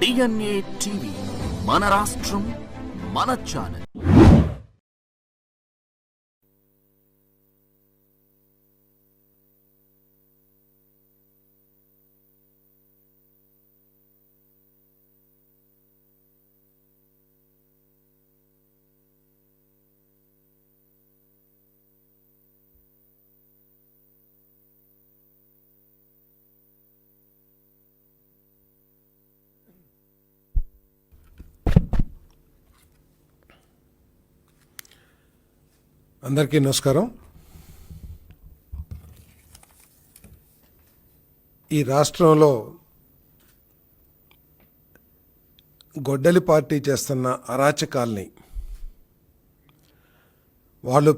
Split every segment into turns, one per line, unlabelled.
DNA TV మన రాష్ట్రం మన ఛానల్.
అందరికీ నమస్కారం. ఈ రాష్ట్రంలో గొడ్డలి పార్టీ చేస్తున్న అరాచకాల్ని, వాళ్ళు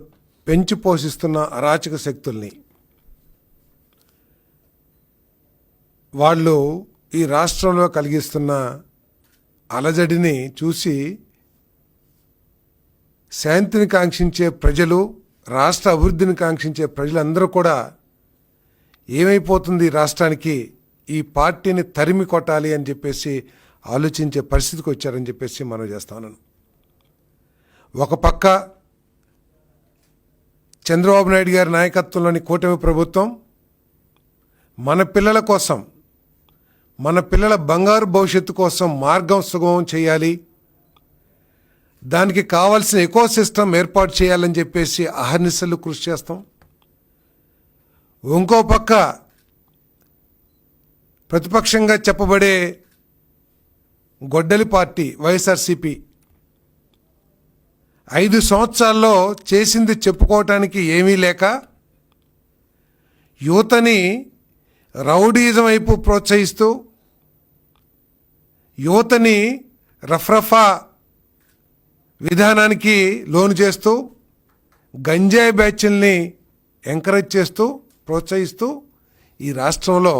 పెంచి పోషిస్తున్న అరాచక శక్తుల్ని, వాళ్ళు ఈ రాష్ట్రంలో కలిగిస్తున్న అలజడిని చూసి శాంతిని కాంక్షించే ప్రజలు, రాష్ట్ర అభివృద్ధిని కాంక్షించే ప్రజలందరూ కూడా ఏమైపోతుంది రాష్ట్రానికి, ఈ పార్టీని తరిమి కొట్టాలి అని చెప్పేసి ఆలోచించే పరిస్థితికి వచ్చారని చెప్పేసి మనం చేస్తాను. ఒక పక్క చంద్రబాబు నాయుడు గారి నాయకత్వంలోని కూటమి ప్రభుత్వం మన పిల్లల కోసం, మన పిల్లల బంగారు భవిష్యత్తు కోసం మార్గం సుగమం చేయాలి, దానికి కావాల్సిన ఎకో సిస్టమ్ ఏర్పాటు చేయాలని చెప్పేసి అహర్నిశలు కృషి చేస్తాం. ఇంకో పక్క ప్రతిపక్షంగా చెప్పబడే గొడ్డలి పార్టీ వైఎస్ఆర్సీపీ 5 సంవత్సరాల్లో చేసింది చెప్పుకోవటానికి ఏమీ లేక యువతని రౌడీజం వైపు ప్రోత్సహిస్తూ, యువతని రఫ్రఫా విధానానికి లోను చేస్తూ, గంజాయి బ్యాచ్ల్ని ఎంకరేజ్ చేస్తూ, ప్రోత్సహిస్తూ ఈ రాష్ట్రంలో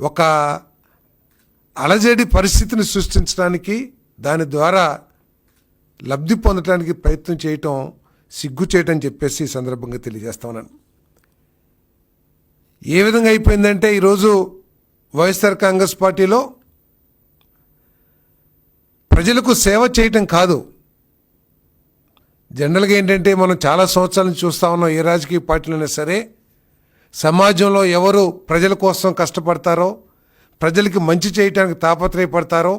ఒక అలజడి పరిస్థితిని సృష్టించడానికి, దాని ద్వారా లబ్ధి పొందడానికి ప్రయత్నం చేయటం సిగ్గు చేయటం చెప్పేసి ఈ సందర్భంగా తెలియజేస్తా ఉన్నాను. ఏ విధంగా అయిపోయిందంటే ఈరోజు వైఎస్ఆర్ కాంగ్రెస్ పార్టీలో ప్రజలకు సేవ చేయటం కాదు, జనరల్గా ఏంటంటే మనం చాలా సంవత్సరాల నుంచి చూస్తూ ఉన్నాం, ఏ రాజకీయ పార్టీలైనా సరే సమాజంలో ఎవరు ప్రజల కోసం కష్టపడతారో, ప్రజలకి మంచి చేయడానికి తాపత్రయపడతారో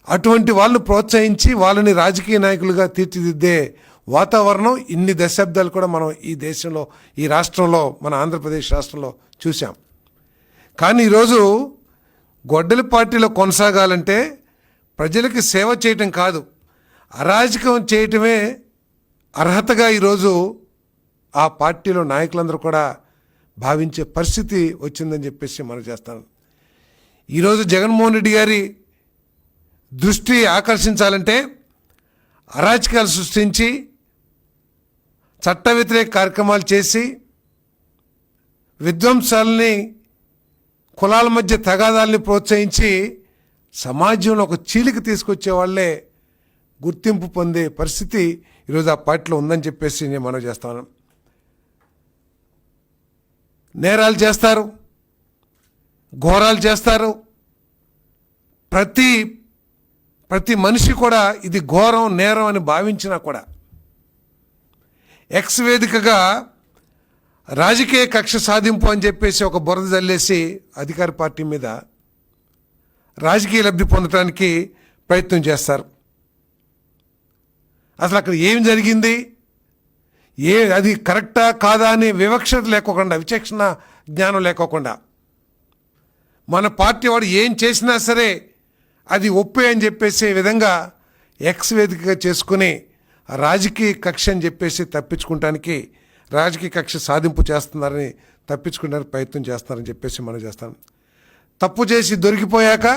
అటువంటి వాళ్ళని ప్రోత్సహించి వాళ్ళని రాజకీయ నాయకులుగా తీర్చిదిద్దే వాతావరణం ఇన్ని దశాబ్దాలు కూడా మనం ఈ దేశంలో, ఈ రాష్ట్రంలో, మన ఆంధ్రప్రదేశ్ రాష్ట్రంలో చూసాం. కానీ ఈరోజు గొడ్డలి పార్టీలో కొనసాగాలంటే ప్రజలకి సేవ చేయటం కాదు, అరాజకం చేయటమే అర్హతగా ఈరోజు ఆ పార్టీలో నాయకులందరూ కూడా భావించే పరిస్థితి వచ్చిందని చెప్పేసి మనం చేస్తాను. ఈరోజు జగన్మోహన్ రెడ్డి గారి దృష్టి ఆకర్షించాలంటే అరాచకాలు సృష్టించి, చట్ట వ్యతిరేక కార్యక్రమాలు చేసి, విధ్వంసాలని, కులాల మధ్య తగాదాలని ప్రోత్సహించి సమాజంలో ఒక చీలిక తీసుకొచ్చే వాళ్ళే గుర్తింపు పొందే పరిస్థితి ఈరోజు ఆ పార్టీలో ఉందని చెప్పేసి నేను మనం చేస్తాను. నేరాలు చేస్తారు, ఘోరాలు చేస్తారు. ప్రతి మనిషి కూడా ఇది ఘోరం, నేరం అని భావించినా కూడా ఎక్స్ వేదికగా రాజకీయ కక్ష సాధింపు అని చెప్పేసి ఒక బురద జల్లేసి అధికార పార్టీ మీద రాజకీయ లబ్ధి పొందడానికి ప్రయత్నం చేస్తారు. అసలు అక్కడ ఏం జరిగింది, అది కరెక్టా కాదా అని వివక్షత లేకోకుండా, విచక్షణ జ్ఞానం లేకోకుండా, మన పార్టీ వాడు ఏం చేసినా సరే అది ఒప్పే అని చెప్పేసే విధంగా ఎక్స్ వేదికగా చేసుకుని రాజకీయ కక్ష అని చెప్పేసి తప్పించుకోవటానికి, రాజకీయ కక్ష సాధింపు చేస్తున్నారని తప్పించుకోవడానికి ప్రయత్నం చేస్తున్నారని చెప్పేసి మనం చేస్తాం. తప్పు చేసి దొరికిపోయాక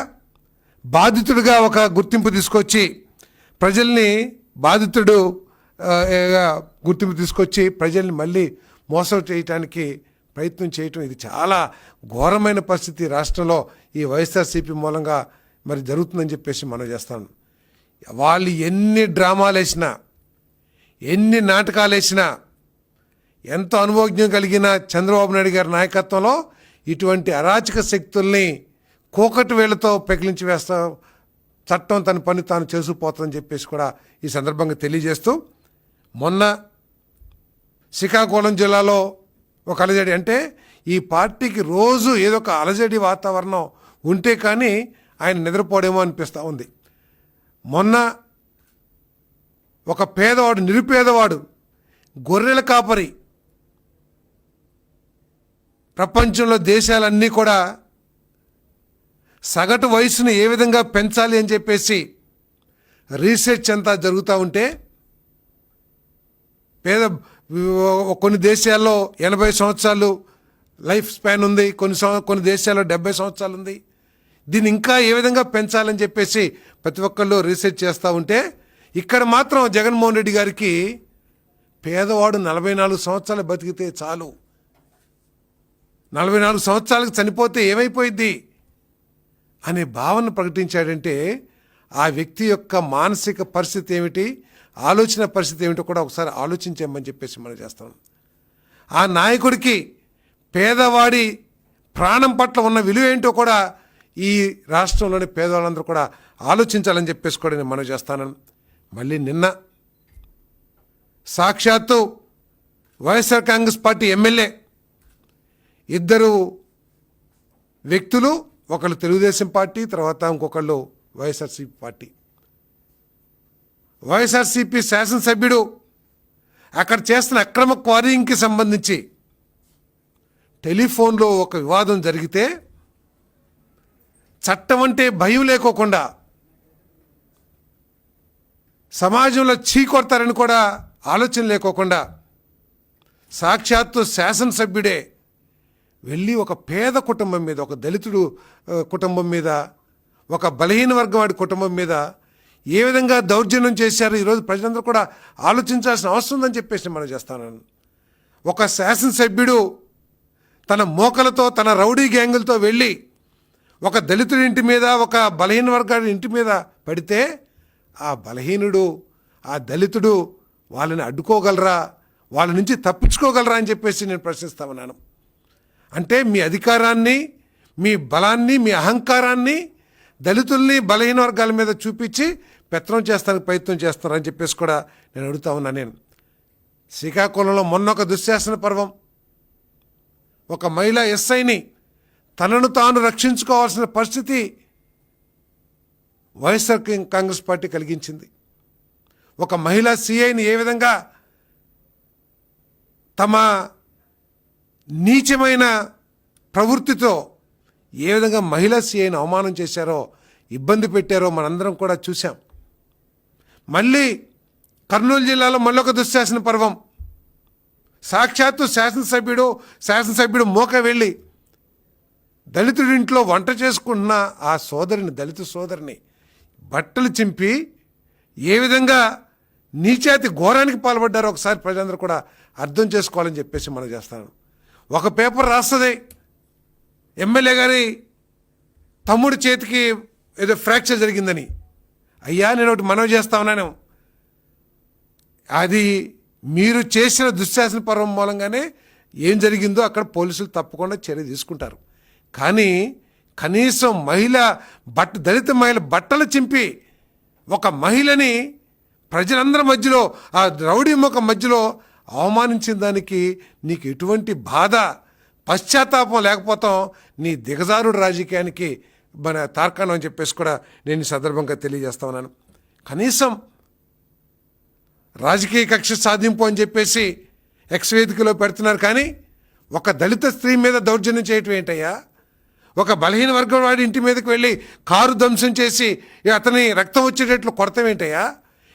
బాధితుడిగా ఒక గుర్తింపు తీసుకొచ్చి, ప్రజల్ని బాధితుడు గుర్తింపు తీసుకొచ్చి ప్రజల్ని మళ్ళీ మోసం చేయటానికి ప్రయత్నం చేయటం, ఇది చాలా ఘోరమైన పరిస్థితి రాష్ట్రంలో ఈ వైఎస్ఆర్సీపీ మూలంగా మరి జరుగుతుందని చెప్పేసి మనం చేస్తాను. వాళ్ళు ఎన్ని డ్రామాలు వేసినా, ఎన్ని నాటకాలు వేసినా, ఎంతో అనుభవజ్ఞం కలిగిన చంద్రబాబు నాయుడు గారి నాయకత్వంలో ఇటువంటి అరాచక శక్తుల్ని కోకటి వేళ్లతో పెకిలించి వేస్తా, చట్టం తన పని తాను చేసుకుపోతుందని చెప్పేసి కూడా ఈ సందర్భంగా తెలియజేస్తూ, మొన్న శ్రీకాకుళం జిల్లాలో ఒక అలజడి, అంటే ఈ పార్టీకి రోజు ఏదో ఒక అలజడి వాతావరణం ఉంటే కానీ ఆయన నిద్రపోడేమో అనిపిస్తూ ఉంది. మొన్న ఒక పేదవాడు, నిరుపేదవాడు, గొర్రెల కాపరి, ప్రపంచంలో దేశాలన్నీ కూడా సగటు వయసును ఏ విధంగా పెంచాలి అని చెప్పేసి రీసెర్చ్ అంతా జరుగుతూ ఉంటే, కొన్ని దేశాల్లో 80 సంవత్సరాలు లైఫ్ స్పాన్ ఉంది, కొన్ని దేశాల్లో 70 సంవత్సరాలు ఉంది. దీన్ని ఇంకా ఏ విధంగా పెంచాలని చెప్పేసి ప్రతి ఒక్కళ్ళు రీసెర్చ్ చేస్తూ ఉంటే, ఇక్కడ మాత్రం జగన్మోహన్ రెడ్డి గారికి పేదవాడు 44 సంవత్సరాలు బతికితే చాలు, 44 సంవత్సరాలకు చనిపోతే ఏమైపోయిద్ది అనే భావన ప్రకటించాడంటే ఆ వ్యక్తి యొక్క మానసిక పరిస్థితి ఏమిటి, ఆలోచన పరిస్థితి ఏమిటో కూడా ఒకసారి ఆలోచించామని చెప్పేసి మనం చేస్తాం. ఆ నాయకుడికి పేదవాడి ప్రాణం పట్ల ఉన్న విలువ ఏంటో కూడా ఈ రాష్ట్రంలోని పేదవాళ్ళందరూ కూడా ఆలోచించాలని చెప్పేసి కూడా నేను మనం చేస్తాను. మళ్ళీ నిన్న సాక్షాత్తు వైఎస్ఆర్ కాంగ్రెస్ పార్టీ ఎమ్మెల్యే ఇద్దరు వ్యక్తులు, ఒకళ్ళు తెలుగుదేశం పార్టీ, తర్వాత ఇంకొకళ్ళు వైఎస్ఆర్సీపీ పార్టీ. వైఎస్ఆర్సీపీ శాసనసభ్యుడు అక్కడ చేస్తున్న అక్రమ క్వారీయింగ్కి సంబంధించి టెలిఫోన్లో ఒక వివాదం జరిగితే చట్టం అంటే భయం లేకోకుండా, సమాజంలో చీకొడతారని కూడా ఆలోచన లేకోకుండా సాక్షాత్తు శాసనసభ్యుడే వెళ్ళి ఒక పేద కుటుంబం మీద, ఒక దళితుడు కుటుంబం మీద, ఒక బలహీన వర్గం వాడి కుటుంబం మీద ఏ విధంగా దౌర్జన్యం చేశారు ఈరోజు ప్రజలందరూ కూడా ఆలోచించాల్సిన అవసరం ఉందని చెప్పేసి మనం చేస్తాను. ఒక శాసనసభ్యుడు తన మోకలతో, తన రౌడీ గ్యాంగులతో వెళ్ళి ఒక దళితుడి ఇంటి మీద, ఒక బలహీన వర్గాడి ఇంటి మీద పడితే ఆ బలహీనుడు, ఆ దళితుడు వాళ్ళని అడ్డుకోగలరా, వాళ్ళ నుంచి తప్పించుకోగలరా అని చెప్పేసి నేను ప్రశ్నిస్తా ఉన్నాను. అంటే మీ అధికారాన్ని, మీ బలాన్ని, మీ అహంకారాన్ని దళితుల్ని, బలహీన వర్గాల మీద చూపించి పెత్తనం చేస్తానికి ప్రయత్నం చేస్తున్నారని చెప్పేసి కూడా నేను అడుగుతా ఉన్నా. నేను శ్రీకాకుళంలో మొన్న ఒక దుశ్శాసన పర్వం, ఒక మహిళా ఎస్ఐని తనను తాను రక్షించుకోవాల్సిన పరిస్థితి వైఎస్ఆర్ కాంగ్రెస్ పార్టీ కలిగించింది. ఒక మహిళా సిఐని ఏ విధంగా తమ నీచమైన ప్రవృత్తితో ఏ విధంగా మహిళా సిఐని అవమానం చేశారో, ఇబ్బంది పెట్టారో మనందరం కూడా చూసాం. మళ్ళీ కర్నూలు జిల్లాలో మళ్ళొక దుశ్శాసన పర్వం, సాక్షాత్తు శాసనసభ్యుడు మోక వెళ్ళి దళితుడింట్లో వంట చేసుకుంటున్న ఆ సోదరిని, దళిత సోదరిని బట్టలు చింపి ఏ విధంగా నీచాతి ఘోరానికి పాల్పడ్డారో ఒకసారి ప్రజలందరూ కూడా అర్థం చేసుకోవాలని చెప్పేసి మనం చేస్తాను. ఒక పేపర్ రాస్తుంది, ఎమ్మెల్యే గారి తమ్ముడి చేతికి ఏదో ఫ్రాక్చర్ జరిగిందని. అయ్యా, నేను ఒకటి మనవి చేస్తా ఉన్నాను, అది మీరు చేసిన దుశ్శాసన పర్వం మూలంగానే ఏం జరిగిందో అక్కడ పోలీసులు తప్పకుండా చర్య తీసుకుంటారు. కానీ కనీసం దళిత మహిళ బట్టలు చింపి ఒక మహిళని ప్రజలందరి మధ్యలో, ఆ రౌడీ ముఖం మధ్యలో అవమానించిన దానికి నీకు ఎటువంటి బాధ, పశ్చాత్తాపం లేకపోతాం నీ దిగజారుడు రాజకీయానికి మన తార్కాణం అని చెప్పేసి కూడా నేను ఈ సందర్భంగా తెలియజేస్తా ఉన్నాను. కనీసం రాజకీయ కక్ష సాధింపు అని చెప్పేసి ఎక్స్ వేదికలో పెడుతున్నారు, కానీ ఒక దళిత స్త్రీ మీద దౌర్జన్యం చేయటం ఏంటయ్యా? ఒక బలహీన వర్గం వాడి ఇంటి మీదకి వెళ్ళి కారు ధ్వంసం చేసి అతని రక్తం వచ్చేటట్లు కొడతాం ఏంటయ్యా?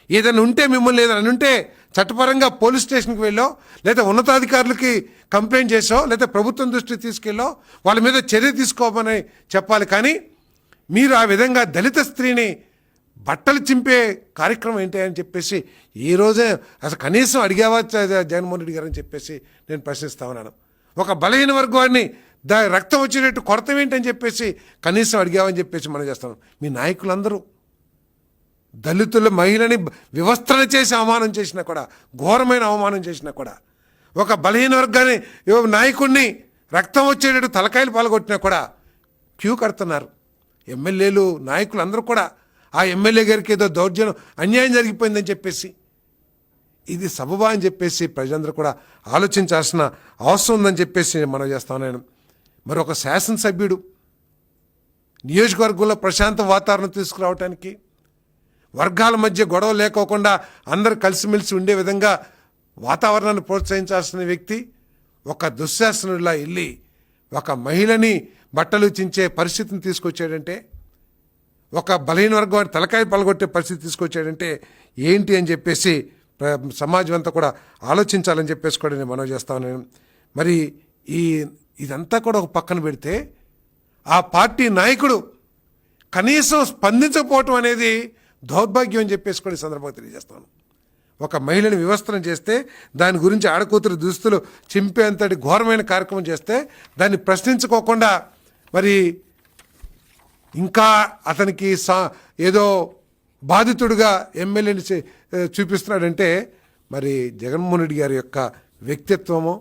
ఏదైనా ఉంటే, మిమ్మల్ని ఏదైనా ఉంటే చట్టపరంగా పోలీస్ స్టేషన్కి వెళ్ళో, లేదా ఉన్నతాధికారులకి కంప్లైంట్ చేసో, లేదా ప్రభుత్వం దృష్టికి తీసుకెళ్ళో వాళ్ళ మీద చర్య తీసుకోమని చెప్పాలి. కానీ మీరు ఆ విధంగా దళిత స్త్రీని బట్టలు చింపే కార్యక్రమం ఏంటి అని చెప్పేసి ఈ రోజే అసలు కనీసం అడిగావా జగన్మోహన్ రెడ్డి గారు అని చెప్పేసి నేను ప్రశ్నిస్తా ఉన్నాను. ఒక బలహీన వర్గాన్ని రక్తం వచ్చేటట్టు కొరత ఏంటని చెప్పేసి కనీసం అడిగావని చెప్పేసి మనం చేస్తాం. మీ నాయకులందరూ దళితుల మహిళని వివస్త్రణ చేసి అవమానం చేసినా కూడా, ఘోరమైన అవమానం చేసినా కూడా, ఒక బలహీన వర్గాన్ని నాయకుడిని రక్తం వచ్చేటట్టు తలకాయలు పాల్గొట్టినా కూడా క్యూ కడుతున్నారు. ఎమ్మెల్యేలు నాయకులు అందరూ కూడా ఆ ఎమ్మెల్యే గారికి ఏదో దౌర్జన్యం అన్యాయం జరిగిపోయిందని చెప్పేసి ఇది సబబా అని చెప్పేసి ప్రజలందరూ కూడా ఆలోచించాల్సిన అవసరం ఉందని చెప్పేసి మనం చేస్తాను. నేను మరి ఒక శాసనసభ్యుడు నియోజకవర్గంలో ప్రశాంత వాతావరణం తీసుకురావడానికి, వర్గాల మధ్య గొడవ లేకోకుండా అందరూ కలిసిమెలిసి ఉండే విధంగా వాతావరణాన్ని ప్రోత్సహించాల్సిన వ్యక్తి ఒక దుశ్శాసనుడిలా వెళ్ళి ఒక మహిళని బట్టలు చించే పరిస్థితిని తీసుకొచ్చాడంటే, ఒక బలహీన వర్గం తలకాయ పలగొట్టే పరిస్థితి తీసుకొచ్చాడంటే ఏంటి అని చెప్పేసి సమాజం అంతా కూడా ఆలోచించాలని చెప్పేసి కూడా నేను మనవి చేస్తాను. నేను మరి ఇదంతా కూడా ఒక పక్కన పెడితే ఆ పార్టీ నాయకుడు కనీసం స్పందించకపోవటం అనేది దౌర్భాగ్యం అని చెప్పేసి కూడా ఈ సందర్భంగా తెలియజేస్తాను. ఒక మహిళని వివస్త్రం చేస్తే దాని గురించి ఆడకూతురు దుస్తులు చింపేంతటి ఘోరమైన కార్యక్రమం చేస్తే దాన్ని ప్రశ్నించుకోకుండా మరి ఇంకా అతనికి ఏదో బాధితుడిగా ఎమ్మెల్యేని చూపిస్తున్నాడంటే మరి జగన్మోహన్ రెడ్డి గారి యొక్క వ్యక్తిత్వము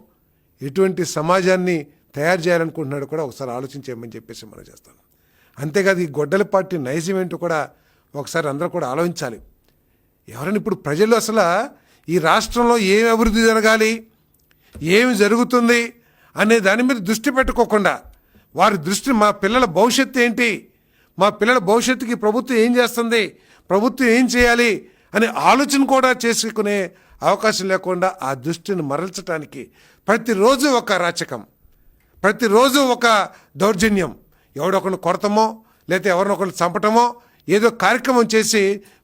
ఎటువంటి సమాజాన్ని తయారు చేయాలనుకుంటున్నాడు కూడా ఒకసారి ఆలోచించేయమని చెప్పేసి మనం చేస్తాను. అంతేకాదు ఈ గొడ్డల పార్టీ నైజం ఏంటో కూడా ఒకసారి అందరూ కూడా ఆలోచించాలి. ఎవరైనా ఇప్పుడు ప్రజలు అసలు ఈ రాష్ట్రంలో ఏమి అభివృద్ధి జరగాలి, ఏమి జరుగుతుంది అనే దాని మీద దృష్టి పెట్టుకోకుండా వారి దృష్టి మా పిల్లల భవిష్యత్తు ఏంటి, మా పిల్లల భవిష్యత్తుకి ప్రభుత్వం ఏం చేస్తుంది, ప్రభుత్వం ఏం చేయాలి అనే ఆలోచన కూడా చేసుకునే అవకాశం లేకుండా ఆ దృష్టిని మరల్చడానికి ప్రతిరోజు ఒక అరాచకం, ప్రతిరోజు ఒక దౌర్జన్యం, ఎవడొకరిని కొడతామో లేకపోతే ఎవరినొకరిని చంపటమో ఏదో కార్యక్రమం చేసి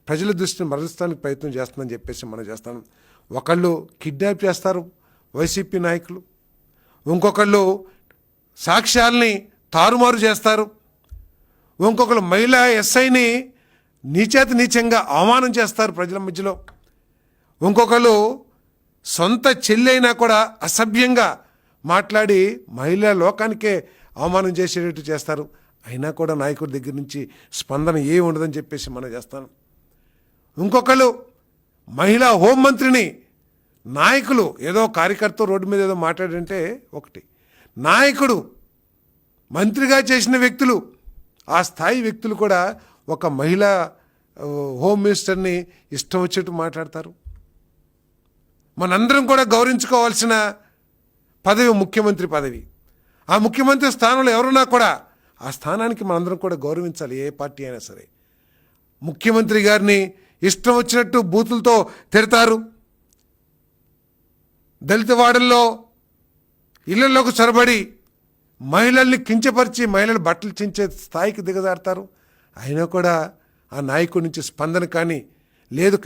ప్రజల దృష్టిని మరల్చడానికి ప్రయత్నం చేస్తుందని చెప్పేసి మనం చేస్తాం. ఒకళ్ళు కిడ్నాప్ చేస్తారు వైసీపీ నాయకులు, ఇంకొకళ్ళు సాక్ష్యాల్ని తారుమారు చేస్తారు, ఇంకొకళ్ళు మహిళా ఎస్ఐని నీచంగా అవమానం చేస్తారు ప్రజల మధ్యలో, ఇంకొకళ్ళు సొంత చెల్లి అయినా కూడా అసభ్యంగా మాట్లాడి మహిళా లోకానికే అవమానం చేసేటట్టు చేస్తారు. అయినా కూడా నాయకుడి దగ్గర నుంచి స్పందన ఏ ఉండదని చెప్పేసి మనం చేస్తాను. ఇంకొకళ్ళు మహిళా హోంమంత్రిని నాయకులు ఏదో కార్యకర్త రోడ్డు మీద ఏదో మాట్లాడంటే ఒకటి, నాయకుడు మంత్రిగా చేసిన వ్యక్తులు ఆ స్థాయి వ్యక్తులు కూడా ఒక మహిళా హోమ్ మినిస్టర్ని ఇష్టం వచ్చేట్టు మాట్లాడతారు. మనందరం కూడా గౌరవించుకోవాల్సిన పదవి ముఖ్యమంత్రి పదవి. ఆ ముఖ్యమంత్రి స్థానంలో ఎవరున్నా కూడా ఆ స్థానానికి మనందరం కూడా గౌరవించాలి, ఏ పార్టీ అయినా సరే. ముఖ్యమంత్రి గారిని ఇష్టం వచ్చినట్టు బూతులతో తిడతారు, దళిత వాడల్లో ఇళ్లలోకి చొరబడి మహిళల్ని కించపరిచి మహిళలు బట్టలు చించే స్థాయికి దిగజారుతారు. అయినా కూడా ఆ నాయకుడి నుంచి స్పందన కానీ లేదు,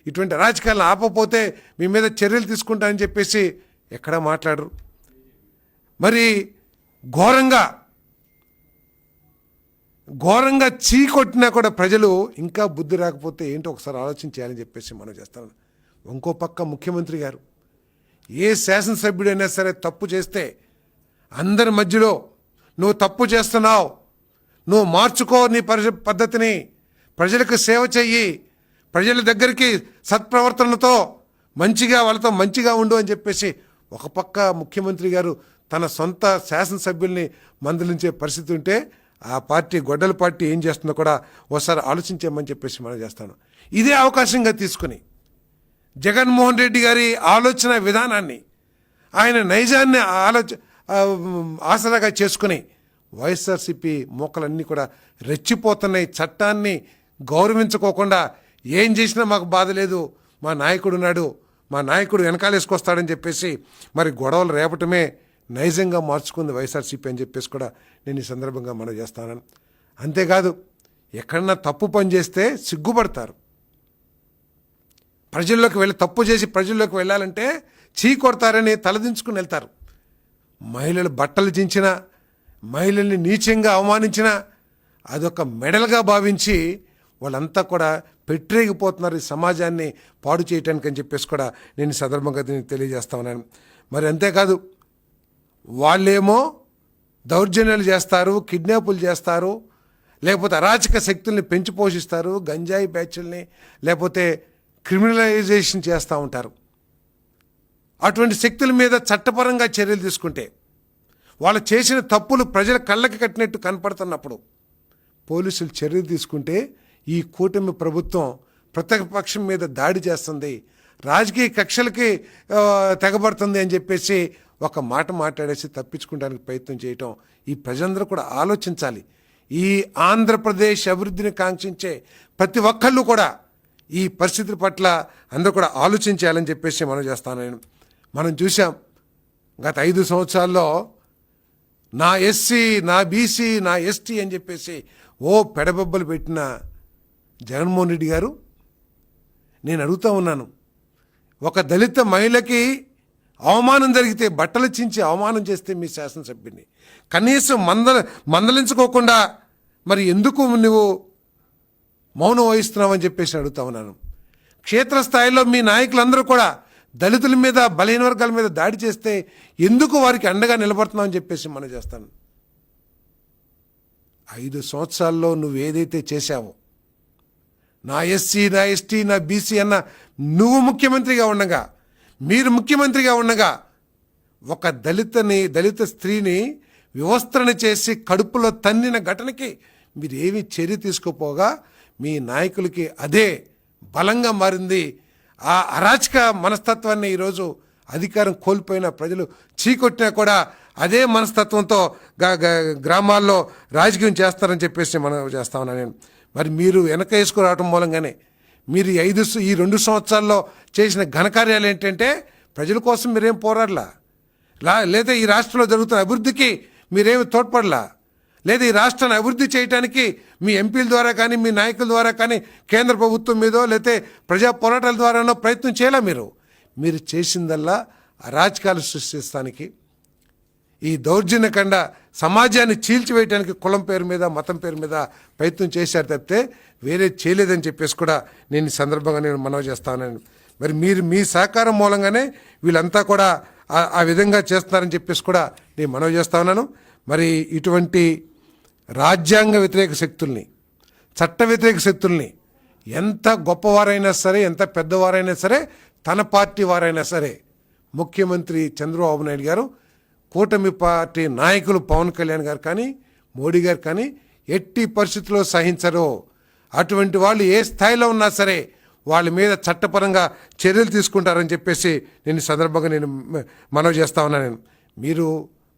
ఇటువంటి అరాచకాలను ఆపపోతే మీ మీద చర్యలు తీసుకుంటానని చెప్పేసి ఎక్కడా మాట్లాడరు. మరి ఘోరంగా చీకొట్టినా కూడా ప్రజలు ఇంకా బుద్ధి రాకపోతే ఏంటో ఒకసారి ఆలోచన చేయాలని చెప్పేసి మనం చేస్తాను. ఇంకో పక్క ముఖ్యమంత్రి గారు ఏ శాసనసభ్యుడైనా సరే తప్పు చేస్తే అందరి మధ్యలో నువ్వు తప్పు చేస్తున్నావు, నువ్వు మార్చుకో నీ పద్ధతిని, ప్రజలకు సేవ చెయ్యి, ప్రజల దగ్గరికి సత్ప్రవర్తనతో వాళ్ళతో మంచిగా ఉండు అని చెప్పేసి ఒక పక్క ముఖ్యమంత్రి గారు తన సొంత శాసనసభ్యుల్ని మందలించే పరిస్థితి ఉంటే ఆ పార్టీ గొడ్డల పార్టీ ఏం చేస్తుందో కూడా ఒకసారి ఆలోచించామని చెప్పేసి మనం చేస్తాను. ఇదే అవకాశంగా తీసుకుని జగన్మోహన్ రెడ్డి గారి ఆలోచన విధానాన్ని, ఆయన నైజాన్ని ఆసరాగా చేసుకుని వైఎస్ఆర్సీపీ మోకలన్నీ కూడా రెచ్చిపోతున్నాయి. చట్టాన్ని గౌరవించుకోకుండా ఏం చేసినా మాకు బాధ లేదు, మా నాయకుడు ఉన్నాడు, మా నాయకుడు వెనకాలేసుకొస్తాడని చెప్పేసి మరి గొడవలు రేపటమే నైజంగా మార్చుకుంది వైఎస్ఆర్సీపీ అని చెప్పేసి కూడా నేను ఈ సందర్భంగా మనం చేస్తాను. అంతేకాదు ఎక్కడన్నా తప్పు పని చేస్తే సిగ్గుపడతారు. తప్పు చేసి ప్రజల్లోకి వెళ్ళాలంటే చీ కొడతారని తలదించుకుని వెళ్తారు. మహిళలు బట్టలు చించినా, మహిళల్ని నీచంగా అవమానించినా అదొక మెడల్గా భావించి వాళ్ళంతా కూడా పెట్టరేగిపోతున్నారు ఈ సమాజాన్ని పాడు చేయటానికి అని చెప్పేసి కూడా నేను ఈ సందర్భంగా తెలియజేస్తా ఉన్నాను. మరి అంతేకాదు వాళ్ళేమో దౌర్జన్యాలు చేస్తారు, కిడ్నాపులు చేస్తారు, లేకపోతే అరాచక శక్తుల్ని పెంచి పోషిస్తారు, గంజాయి బ్యాచ్ల్ని లేకపోతే క్రిమినలైజేషన్ చేస్తూ ఉంటారు. అటువంటి శక్తుల మీద చట్టపరంగా చర్యలు తీసుకుంటే వాళ్ళు చేసిన తప్పులు ప్రజల కళ్ళకి కట్టినట్టు కనపడుతున్నప్పుడు పోలీసులు చర్యలు తీసుకుంటే ఈ కూటమి ప్రభుత్వం ప్రతిపక్షం మీద దాడి చేస్తుంది, రాజకీయ కక్షలకి తెగబడుతుంది అని చెప్పేసి ఒక మాట మాట్లాడేసి తప్పించుకోవడానికి ప్రయత్నం చేయటం ఈ ప్రజలందరూ కూడా ఆలోచించాలి. ఈ ఆంధ్రప్రదేశ్ అభివృద్ధిని కాంక్షించే ప్రతి ఒక్కళ్ళు కూడా ఈ పరిస్థితుల పట్ల అందరూ కూడా ఆలోచించాలని చెప్పేసి మనం చేస్తాను. మనం చూసాం గత 5 సంవత్సరాల్లో నా ఎస్సీ, నా బీసీ, నా ఎస్టీ అని చెప్పేసి పెడబొబ్బలు పెట్టిన జగన్మోహన్ రెడ్డి గారు, నేను అడుగుతూ ఉన్నాను, ఒక దళిత మహిళకి అవమానం జరిగితే బట్టలు చించి అవమానం చేస్తే మీ శాసనసభ్యుని కనీసం మందలించుకోకుండా మరి ఎందుకు నువ్వు మౌనం వహిస్తున్నావని చెప్పేసి అడుగుతా ఉన్నాను. క్షేత్రస్థాయిలో మీ నాయకులందరూ కూడా దళితుల మీద, బలహీన వర్గాల మీద దాడి చేస్తే ఎందుకు వారికి అండగా నిలబడుతున్నావని చెప్పేసి మనం చేస్తాను. 5 సంవత్సరాల్లో నువ్వు ఏదైతే చేశావో, నా ఎస్సీ, నా ఎస్టీ, నా బీసీ అన్న నువ్వు ముఖ్యమంత్రిగా ఉండగా, మీరు ముఖ్యమంత్రిగా ఉండగా ఒక దళిత స్త్రీని వివస్త్రణ చేసి కడుపులో తన్నిన ఘటనకి మీరు ఏమీ చర్య తీసుకోపోగా మీ నాయకులకి అదే బలంగా మారింది. ఆ అరాచక మనస్తత్వాన్ని ఈరోజు అధికారం కోల్పోయిన ప్రజలు చీకొట్టినా కూడా అదే మనస్తత్వంతో గ్రామాల్లో రాజకీయం చేస్తారని చెప్పేసి మనం చేస్తా ఉన్నాను నేను. మరి మీరు వెనక వేసుకురావటం మూలంగానే మీరు ఈ 2 సంవత్సరాల్లో చేసిన ఘనకార్యాలు ఏంటంటే ప్రజల కోసం మీరేం పోరాడలా, లేదా ఈ రాష్ట్రంలో జరుగుతున్న అభివృద్ధికి మీరేమి తోడ్పడలా, లేదా ఈ రాష్ట్రాన్ని అభివృద్ధి చేయడానికి మీ ఎంపీల ద్వారా కానీ, మీ నాయకుల ద్వారా కానీ, కేంద్ర ప్రభుత్వం మీదో లేతే ప్రజా పోరాటాల ద్వారానో ప్రయత్నం చేయాలా. మీరు చేసిందల్లా అరాచకాలు సృష్టిస్తానికి, ఈ దౌర్జన్యకండ సమాజాన్ని చీల్చివేయడానికి కులం పేరు మీద, మతం పేరు మీద ప్రయత్నం చేశారు తప్పితే వేరే చేయలేదని చెప్పేసి కూడా నేను ఈ సందర్భంగా నేను మనవి చేస్తాను. మరి మీరు మీ సహకారం మూలంగానే వీళ్ళంతా కూడా ఆ విధంగా చేస్తున్నారని చెప్పేసి కూడా నేను మనవి చేస్తా ఉన్నాను. మరి ఇటువంటి రాజ్యాంగ వ్యతిరేక శక్తుల్ని, చట్ట వ్యతిరేక శక్తుల్ని ఎంత గొప్పవారైనా సరే, ఎంత పెద్దవారైనా సరే, తన పార్టీ వారైనా సరే, ముఖ్యమంత్రి చంద్రబాబు నాయుడు గారు, కూటమి పార్టీ నాయకులు పవన్ కళ్యాణ్ గారు కానీ, మోడీ గారు కానీ ఎట్టి పరిస్థితుల్లో సహించరు. అటువంటి వాళ్ళు ఏ స్థాయిలో ఉన్నా సరే వాళ్ళ మీద చట్టపరంగా చర్యలు తీసుకుంటారని చెప్పేసి నేను ఈ సందర్భంగా నేను మనవి చేస్తా ఉన్నాను. మీరు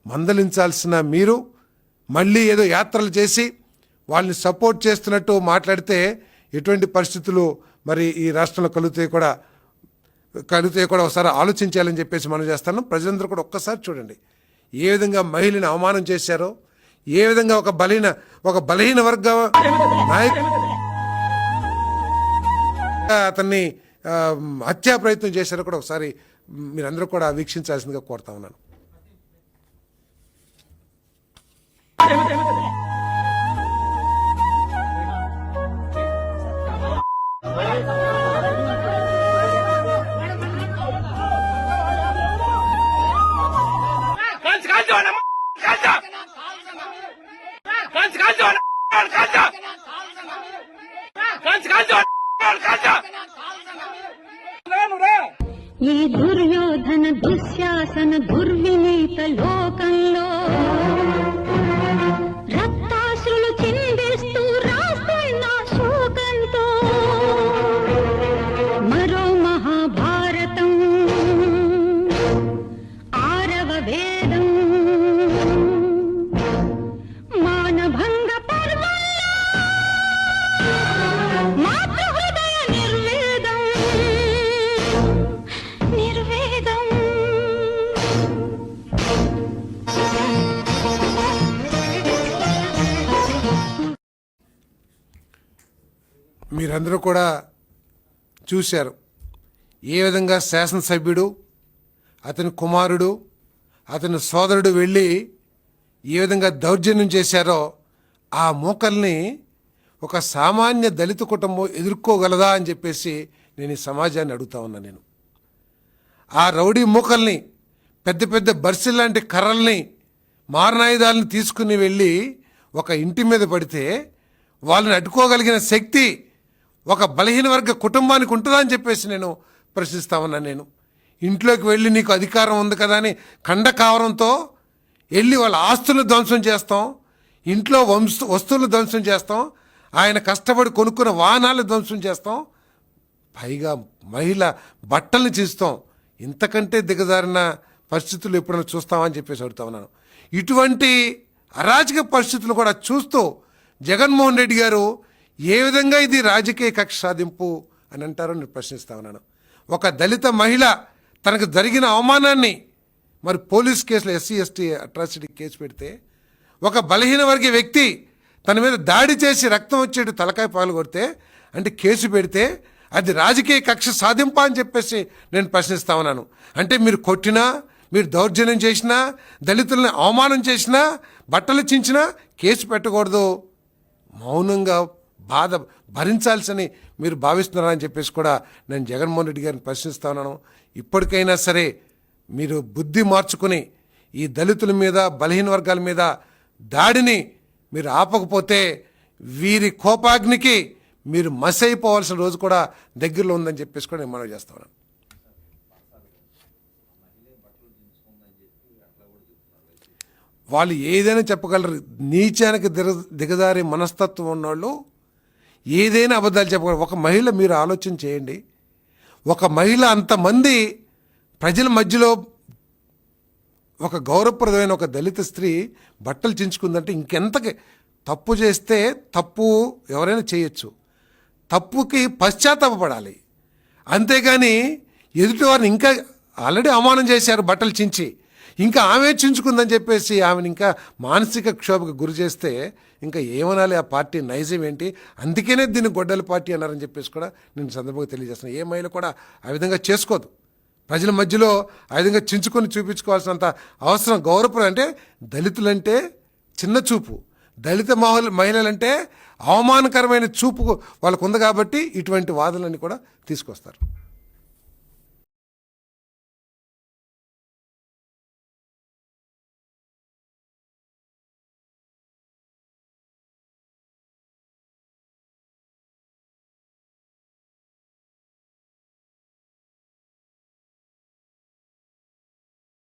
మందలించాల్సిన మీరు మళ్ళీ ఏదో యాత్రలు చేసి వాళ్ళని సపోర్ట్ చేస్తున్నట్టు మాట్లాడితే ఎటువంటి పరిస్థితులు మరి ఈ రాష్ట్రంలో కలిగితే కూడా ఒకసారి ఆలోచించాలని చెప్పేసి మనం చేస్తాను. ప్రజలందరూ కూడా ఒక్కసారి చూడండి ఏ విధంగా మహిళని అవమానం చేశారో, ఏ విధంగా ఒక బలహీన వర్గ నాయకుడు అతన్ని హత్యా ప్రయత్నం చేశారో కూడా ఒకసారి మీరందరూ కూడా వీక్షించాల్సిందిగా కోరుతా ఉన్నాను.
ఈ దుర్యోధన దుశ్శాసన దుర్వినీత లోకంలో రక్తాశ్రులు చిందిస్తూ రాస్తున్న శోకంతో మరో మహాభారతం, 6వ వేదం, మానభంగ పర్వంలో మాతృహృదయ నిర్వేదం.
మీరందరూ కూడా చూశారు ఏ విధంగా శాసనసభ్యుడు, అతని కుమారుడు, అతని సోదరుడు వెళ్ళి ఏ విధంగా దౌర్జన్యం చేశారో ఆ మూకల్ని ఒక సామాన్య దళిత కుటుంబం ఎదుర్కోగలదా అని చెప్పేసి నేను ఈ సమాజాన్ని అడుగుతా ఉన్నా. నేను ఆ రౌడీ మూకల్ని, పెద్ద పెద్ద బర్సిల్ లాంటి కర్రల్ని, మారణాయుధాలను తీసుకుని వెళ్ళి ఒక ఇంటి మీద పడితే వాళ్ళని అడ్డుకోగలిగిన శక్తి ఒక బలహీన వర్గ కుటుంబానికి ఉంటుందా అని చెప్పేసి నేను ప్రశ్నిస్తా ఉన్నాను. నేను ఇంట్లోకి వెళ్ళి నీకు అధికారం ఉంది కదా అని ఖండకావరంతో వెళ్ళి వాళ్ళ ఆస్తులను ధ్వంసం చేస్తాం, ఇంట్లో వస్తువులు ధ్వంసం చేస్తాం, ఆయన కష్టపడి కొనుక్కున్న వాహనాలు ధ్వంసం చేస్తాం, పైగా మహిళ బట్టల్ని చీస్తాం. ఇంతకంటే దిగజారిన పరిస్థితులు ఎప్పుడైనా చూస్తామని చెప్పేసి అడుగుతా ఉన్నాను. ఇటువంటి అరాజక పరిస్థితులు కూడా చూస్తూ జగన్మోహన్ రెడ్డి గారు ఏ విధంగా ఇది రాజకీయ కక్ష సాధింపు అని అంటారో నేను ప్రశ్నిస్తా ఉన్నాను. ఒక దళిత మహిళ తనకు జరిగిన అవమానాన్ని మరి పోలీస్ కేసులో ఎస్సీ ఎస్టీ అట్రాసిటీ కేసు పెడితే, ఒక బలహీన వర్గీయ వ్యక్తి తన మీద దాడి చేసి రక్తం వచ్చేట్టు తలకాయ పాలు కొడితే అంటే కేసు పెడితే అది రాజకీయ కక్ష సాధింపా అని చెప్పేసి నేను ప్రశ్నిస్తా ఉన్నాను. అంటే మీరు కొట్టినా, మీరు దౌర్జన్యం చేసినా, దళితుల్ని అవమానం చేసినా, బట్టలు చించినా కేసు పెట్టకూడదు, మౌనంగా బాధ భరించాల్సని మీరు భావిస్తున్నారా అని చెప్పేసి కూడా నేను జగన్మోహన్ రెడ్డి గారిని ప్రశ్నిస్తా ఉన్నాను. ఇప్పటికైనా సరే మీరు బుద్ధి మార్చుకుని ఈ దళితుల మీద, బలహీన వర్గాల మీద దాడిని మీరు ఆపకపోతే వీరి కోపాగ్నికి మీరు మసైపోవాల్సిన రోజు కూడా దగ్గరలో ఉందని చెప్పేసి కూడా నేను మనవి చేస్తా ఉన్నాను. వాళ్ళు ఏదైనా చెప్పగలరు. నీచానికి దిగజారి మనస్తత్వం ఉన్నవాళ్ళు ఏదైనా అబద్ధాలు చెప్పగలరు. ఒక మహిళ, మీరు ఆలోచన చేయండి, ఒక మహిళ అంతమంది ప్రజల మధ్యలో ఒక గౌరవప్రదమైన ఒక దళిత స్త్రీ బట్టలు చించుకుందంటే ఇంకెంతకి తప్పు చేస్తే, తప్పు ఎవరైనా చేయొచ్చు, తప్పుకి పశ్చాత్తాపపడాలి. అంతేగాని ఎదుటివారిని ఇంకా ఆల్రెడీ అవమానం చేశారు బట్టలు చించి, ఇంకా ఆమె చించుకుందని చెప్పేసి ఆమెను ఇంకా మానసిక క్షోభకు గురి చేస్తే ఇంకా ఏమనాలి ఆ పార్టీ నైజం ఏంటి? అందుకనే దీన్ని గొడ్డల పార్టీ అన్నారని చెప్పేసి కూడా నేను సందర్భంగా తెలియజేస్తున్నాను. ఏ మహిళ కూడా ఆ విధంగా చేసుకోదు. ప్రజల మధ్యలో ఆ విధంగా చించుకొని చూపించుకోవాల్సినంత అవసరం. గౌరవప్రదం అంటే దళితులంటే చిన్న చూపు, దళిత మహిళలంటే అవమానకరమైన చూపు వాళ్ళకు ఉంది కాబట్టి ఇటువంటి వాదనలన్నీ కూడా తీసుకొస్తారు.